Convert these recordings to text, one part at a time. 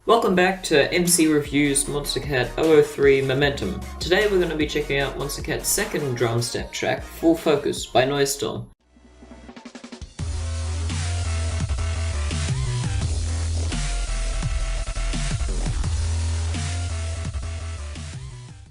Welcome back to MCReviews Monstercat 003 Momentum. Today we're going to be checking out Monstercat's second drum step track, Full Focus by Noisestorm.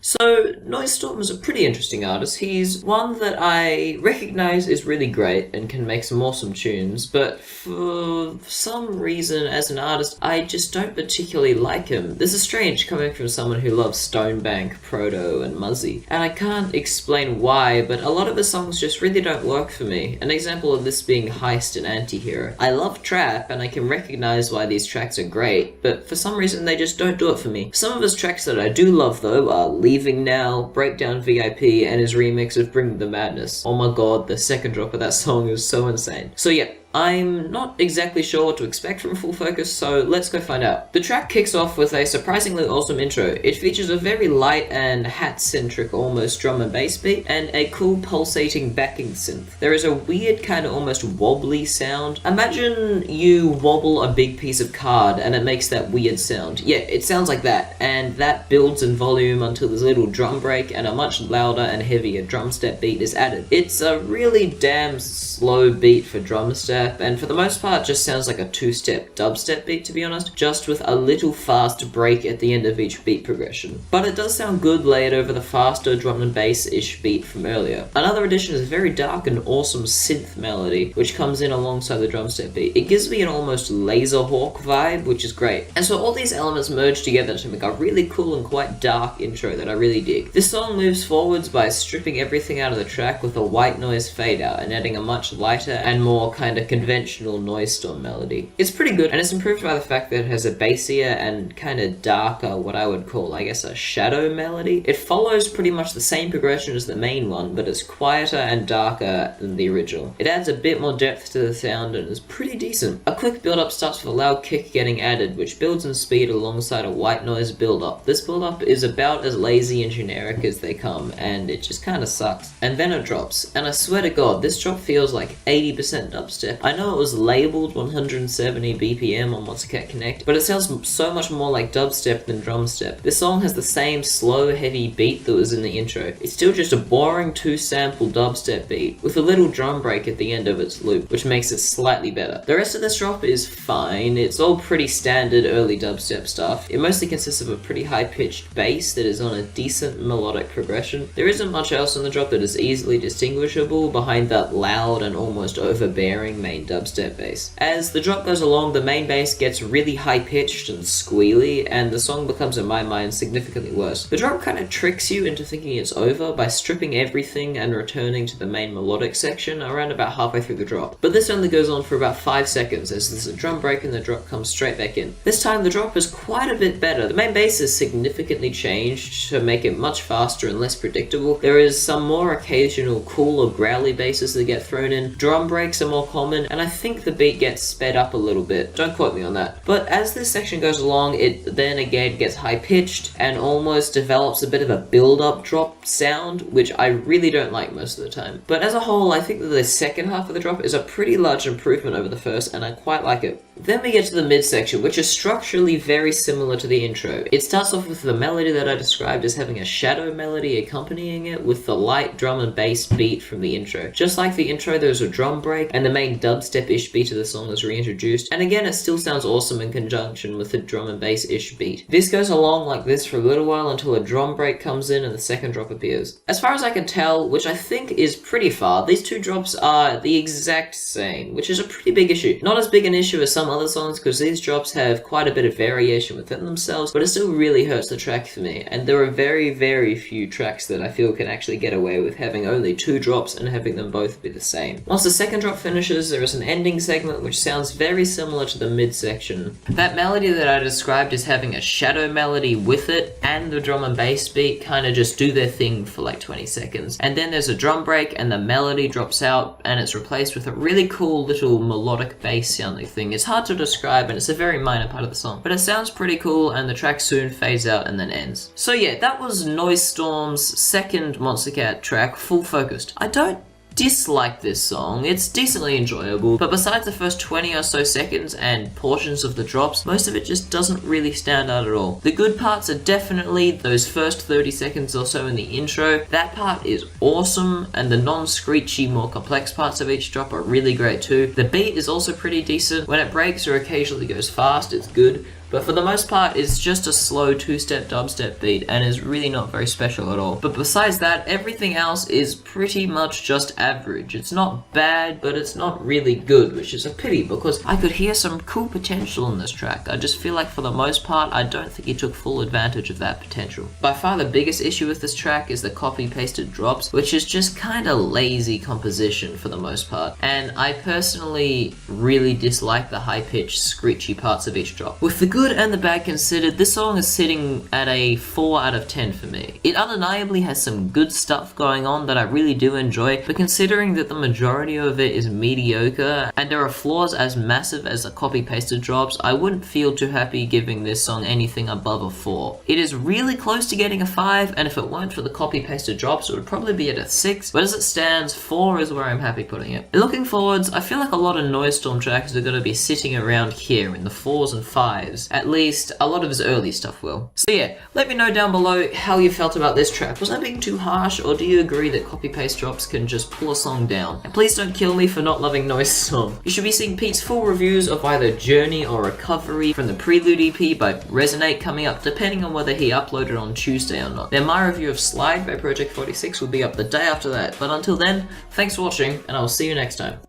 So, Noisestorm is a pretty interesting artist. He's one that I recognize is really great and can make some awesome tunes, but for some reason, as an artist, I just don't particularly like him. This is strange coming from someone who loves Stonebank, Proto, and Muzzy, and I can't explain why, but a lot of his songs just really don't work for me. An example of this being Heist and Antihero. I love trap, and I can recognize why these tracks are great, but for some reason they just don't do it for me. Some of his tracks that I do love, though, are Leaving Now, Breakdown VIP, and his remix of Bring the Madness. Oh my god, the second drop of that song is so insane. So yeah, I'm not exactly sure what to expect from Full Focus, so let's go find out. The track kicks off with a surprisingly awesome intro. It features a very light and hat-centric almost drum and bass beat, and a cool pulsating backing synth. There is a weird kind of almost wobbly sound. Imagine you wobble a big piece of card and it makes that weird sound. Yeah, it sounds like that, and that builds in volume until there's a little drum break and a much louder and heavier drum step beat is added. It's a really damn slow beat for drum step, and for the most part just sounds like a two-step dubstep beat, to be honest, just with a little fast break at the end of each beat progression. But it does sound good layered over the faster drum and bass-ish beat from earlier. Another addition is a very dark and awesome synth melody, which comes in alongside the drum step beat. It gives me an almost Laserhawk vibe, which is great. And so all these elements merge together to make a really cool and quite dark intro that I really dig. This song moves forwards by stripping everything out of the track with a white noise fade out and adding a much lighter and more kind of conventional Noisestorm melody. It's pretty good, and it's improved by the fact that it has a bassier and kind of darker, what I would call, I guess, a shadow melody. It follows pretty much the same progression as the main one, but it's quieter and darker than the original. It adds a bit more depth to the sound and is pretty decent. A quick build-up starts with a loud kick getting added, which builds in speed alongside a white noise build-up. This build-up is about as lazy and generic as they come, and it just kind of sucks. And then it drops, and I swear to god, this drop feels like 80% dubstep. I know it was labeled 170 BPM on Monstercat Connect, but it sounds so much more like dubstep than drumstep. This song has the same slow, heavy beat that was in the intro. It's still just a boring two-sample dubstep beat, with a little drum break at the end of its loop, which makes it slightly better. The rest of this drop is fine. It's all pretty standard early dubstep stuff. It mostly consists of a pretty high-pitched bass that is on a decent melodic progression. There isn't much else in the drop that is easily distinguishable behind that loud and almost overbearing main dubstep bass. As the drop goes along, the main bass gets really high-pitched and squealy, and the song becomes, in my mind, significantly worse. The drop kind of tricks you into thinking it's over by stripping everything and returning to the main melodic section around about halfway through the drop. But this only goes on for about 5 seconds as there's a drum break and the drop comes straight back in. This time the drop is quite a bit better. The main bass is significantly changed to make it much faster and less predictable. There is some more occasional cool or growly basses that get thrown in. Drum breaks are more common, and I think the beat gets sped up a little bit. Don't quote me on that. But as this section goes along, it then again gets high-pitched and almost develops a bit of a build-up drop sound, which I really don't like most of the time. But as a whole, I think that the second half of the drop is a pretty large improvement over the first, and I quite like it. Then we get to the midsection, which is structurally very similar to the intro. It starts off with the melody that I described as having a shadow melody accompanying it with the light drum and bass beat from the intro. Just like the intro, there's a drum break, and the main dubstep-ish beat of the song is reintroduced, and again it still sounds awesome in conjunction with the drum and bass-ish beat. This goes along like this for a little while until a drum break comes in and the second drop appears. As far as I can tell, which I think is pretty far, these two drops are the exact same, which is a pretty big issue. Not as big an issue as some other songs, because these drops have quite a bit of variation within themselves, but it still really hurts the track for me, and there are very, very few tracks that I feel can actually get away with having only 2 drops and having them both be the same. Once the second drop finishes, there is an ending segment which sounds very similar to the midsection. That melody that I described as having a shadow melody with it, and the drum and bass beat kind of just do their thing for like 20 seconds. And then there's a drum break and the melody drops out and it's replaced with a really cool little melodic bass sounding thing. It's hard to describe and it's a very minor part of the song, but it sounds pretty cool, and the track soon fades out and then ends. So yeah, that was Noisestorm's second Monstercat track, Full Focused. I don't dislike this song. It's decently enjoyable, but besides the first 20 or so seconds and portions of the drops, most of it just doesn't really stand out at all. The good parts are definitely those first 30 seconds or so in the intro. That part is awesome, and the non-screechy, more complex parts of each drop are really great too. The beat is also pretty decent. When it breaks or occasionally goes fast, it's good. But for the most part, it's just a slow two-step dubstep beat and is really not very special at all. But besides that, everything else is pretty much just average. It's not bad, but it's not really good, which is a pity because I could hear some cool potential in this track. I just feel like for the most part, I don't think he took full advantage of that potential. By far the biggest issue with this track is the copy-pasted drops, which is just kinda lazy composition for the most part. And I personally really dislike the high-pitched, screechy parts of each drop. With the good and the bad considered, this song is sitting at a 4 out of 10 for me. It undeniably has some good stuff going on that I really do enjoy, but considering that the majority of it is mediocre and there are flaws as massive as the copy-pasted drops, I wouldn't feel too happy giving this song anything above a 4. It is really close to getting a 5, and if it weren't for the copy-pasted drops, it would probably be at a 6, but as it stands, 4 is where I'm happy putting it. Looking forwards, I feel like a lot of Noisestorm tracks are going to be sitting around here in the 4s and 5s. At least, a lot of his early stuff will. So yeah, let me know down below how you felt about this track. Was I being too harsh, or do you agree that copy-paste drops can just pull a song down? And please don't kill me for not loving Noisestorm. You should be seeing Pete's full reviews of either Journey or Recovery from the Prelude EP by Resonate coming up, depending on whether he uploaded on Tuesday or not. Then my review of Slide by Project 46 will be up the day after that. But until then, thanks for watching, and I will see you next time.